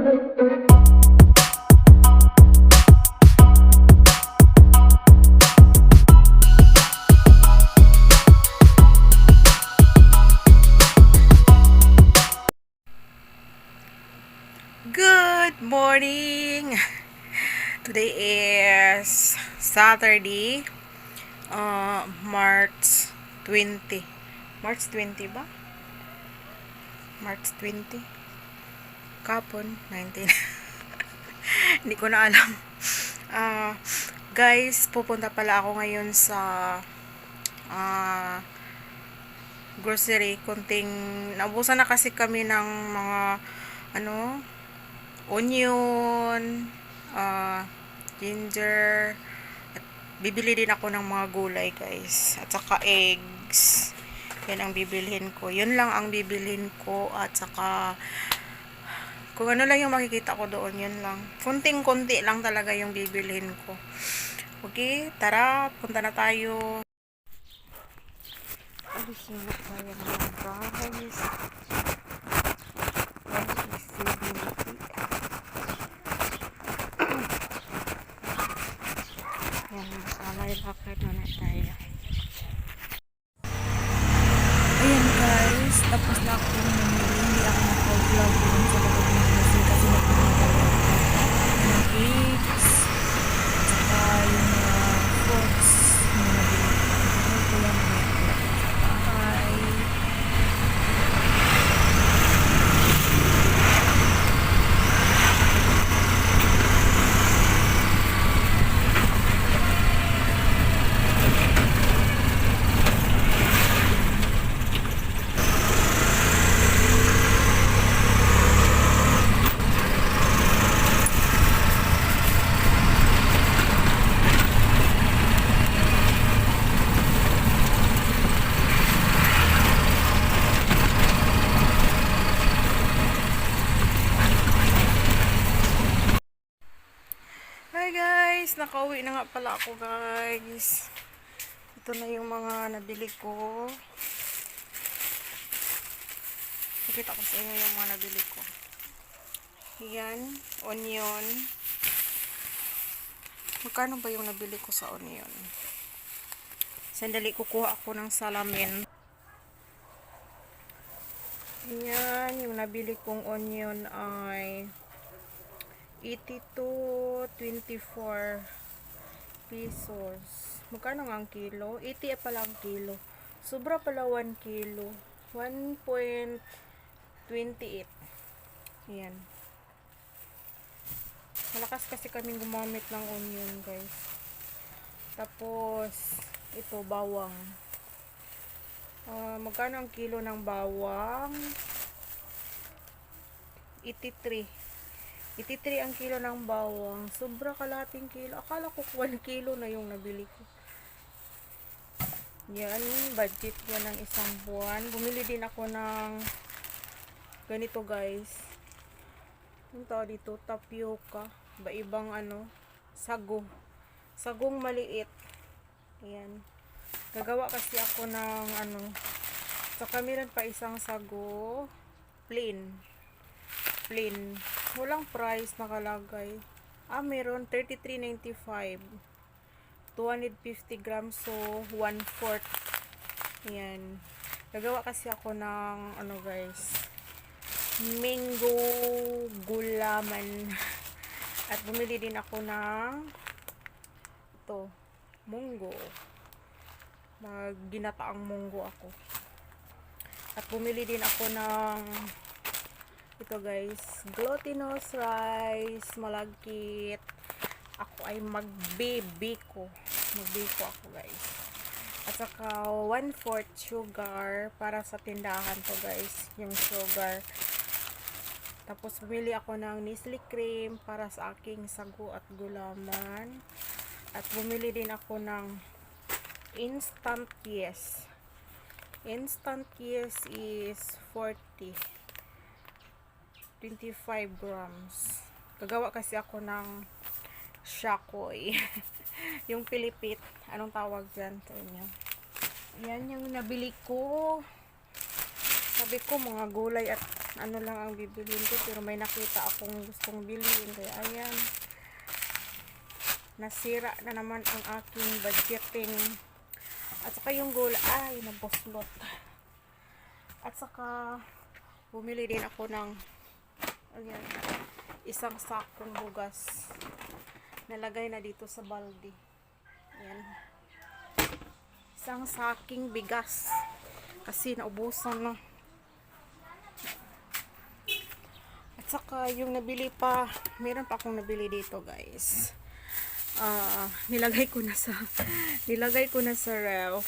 Good morning! Today is Saturday, March 20. March 20 ba? March 20. Kapon, 19. Hindi ko na alam. Guys, pupunta pala ako ngayon sa grocery. Naubusan na kasi kami ng mga onion, ginger, at bibili din ako ng mga gulay, guys, at saka eggs. Yan ang bibilhin ko. Yun lang ang bibilhin ko, at saka kung ano lang yung makikita ko doon, yun lang. Kunting-kunti lang talaga yung bibilhin ko. Okay, tara, punta na tayo. Alisin na tayo ng guys. Lakad na tayo. Ayan guys, tapos na ako namili. Hindi ako naka-vlog dun sa loob ng kasi nagpunta ako ng eggs, saka yung fruits na nabili ko. Ito lang sa bahay. Hi guys, nakauwi na nga pala ako guys. Ito na yung mga nabili ko. Nakita ko sa inyo yung mga nabili ko. Yan, onion. Magkano ba yung nabili ko sa onion? Sandali, kukuha ako ng salamin. Yan, yung nabili kong onion ay 82.24 pesos. Magkano nga ang kilo? 80 pala ang kilo. Sobra pala 1 kilo. 1.28. Ayan. Malakas kasi kaming gumamit ng onion, guys. Tapos, ito, bawang. Magkano ang kilo ng bawang? 83 ang kilo ng bawang. Sobra kalahating kilo. Akala ko 1 kilo na yung nabili ko. Yan, budget yan ng isang buwan. Bumili din ako ng ganito guys. Yung tawag dito, tapioca. Iba-ibang sago. Sagong maliit. Ayan. Gagawa kasi ako ng saka meron pa isang sago. Plain. Walang price nakalagay. Meron 33.95. 250 grams, so 1/4. Ayan. Gagawa kasi ako ng guys, mango gulaman. At bumili din ako ng munggo. Ginataang munggo ako. At bumili din ako ng ito guys, glutinous rice, malagkit. Ako ay magbibiko ako guys. At saka 1/4 sugar para sa tindahan to guys, yung sugar. Tapos bumili ako ng Nestle cream para sa aking sago at gulaman. At bumili din ako ng instant yes. Instant yes is 25 grams. Gagawa kasi ako ng shakoy. Yung Pilipit. Anong tawag dyan sa inyo? Yan yung nabili ko. Sabi ko mga gulay at ano lang ang bibilhin ko, pero may nakita akong gustong bilhin, kaya ayan, nasira na naman ang aking budgeting. At saka yung gulay ay naboslot. At saka bumili din ako ng ayan, isang sakong bugas, nalagay na dito sa balde. Ayan, isang saking bigas kasi naubusan na. At saka yung nabili pa, meron pa akong nabili dito guys. Nilagay ko na sa ref.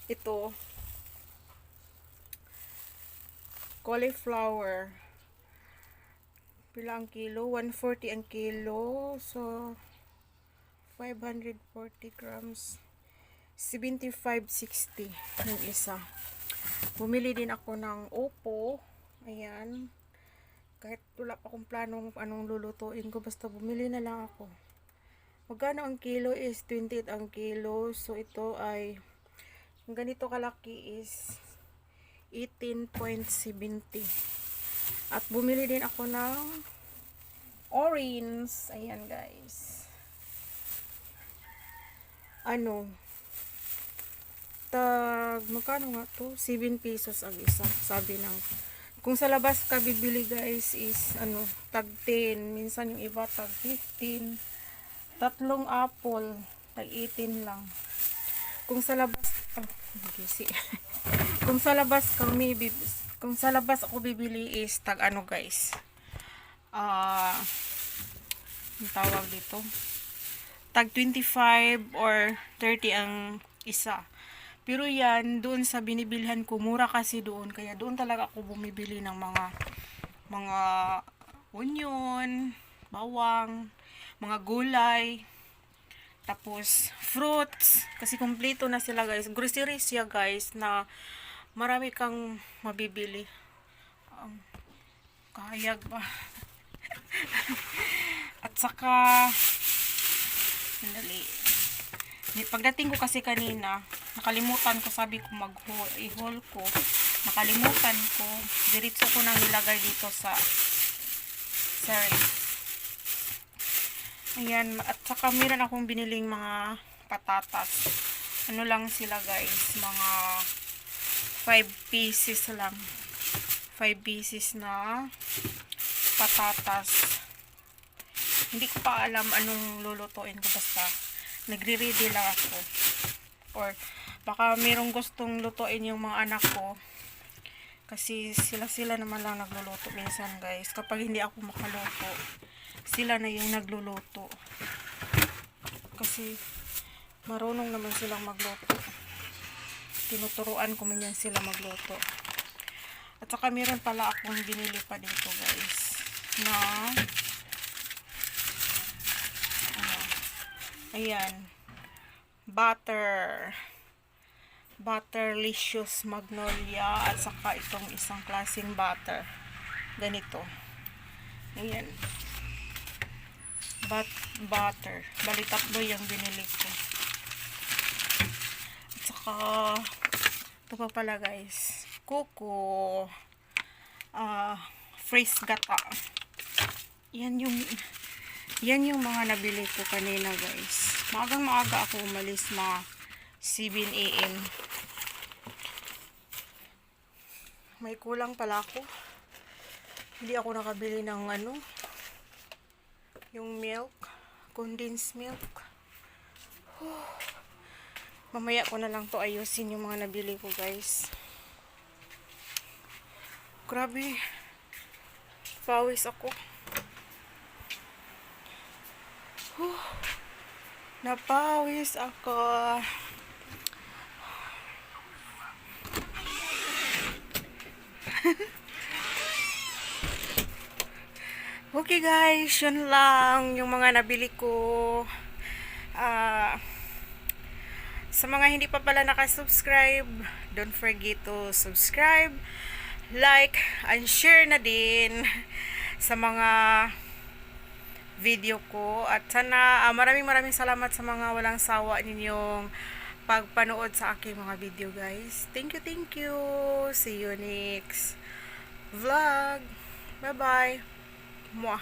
Ito cauliflower. Pila ang kilo? 140 ang kilo. So 540 grams. 75.60 yung isa. Bumili din ako ng upo. Ayan. Kahit wala pa akong planong anong lulutuin ko, basta bumili na lang ako. Magkano ang kilo is 28 ang kilo. So ito ay yung ganito kalaki is 18.70. At bumili din ako ng orange. Ayan guys. Magkano nga to? 7 pesos ang isa. Sabi ng, kung sa labas ka bibili guys is tag 10, minsan yung iba tag 15. Tatlong apple tag 18 lang. Kung sa labas kung sa labas ako bibili is tag guys, yung tawag dito, tag 25 or 30 ang isa. Pero yan, doon sa binibilhan ko, mura kasi doon. Kaya doon talaga ako bumibili ng mga onion, bawang, mga gulay, tapos fruits. Kasi kompleto na sila guys. Groceries siya guys na marami kang mabibili. Kahayag ba? At saka, sandali. Pagdating ko kasi kanina, nakalimutan ko, sabi ko i-haul ko. Nakalimutan ko. Diretso ko nang nilagay dito sa ref. Ayan, at saka meron akong biniling mga patatas. Ano lang sila guys, mga 5 pieces lang. 5 pieces na patatas. Hindi ko pa alam anong lulutuin ko, basta nagre-ready lang ako. Or baka mayroong gustong lutuin yung mga anak ko, kasi sila naman lang nagluluto minsan guys. Kapag hindi ako makaluto, sila na yung nagluluto, kasi marunong naman silang magluto. Tinuturuan ko man yan sila magluto. At saka meron pala akong binili pa dito guys na ayan, Butterlicious Magnolia, at saka itong isang klaseng butter. Ganito. Ayan. Butter. Bali tatlo yung binili ko. At saka ito pa pala guys. Kuko. Fresh gata. Yan yung mga nabili ko kanina guys. Maaga ako umalis, mga 7 AM. May kulang pala ako. Hindi ako nakabili ng yung milk, condensed milk. Mamaya ko na lang to ayusin yung mga nabili ko guys. Grabe, pawis ako. Napawis ako. Okay guys, yun lang yung mga nabili ko. Sa mga hindi pa pala nakasubscribe, don't forget to subscribe, like, and share na din sa mga video ko. At sana maraming salamat sa mga walang sawa ninyong pagpanood sa aking mga video guys. Thank you. See you next vlog. Bye-bye. Mwah.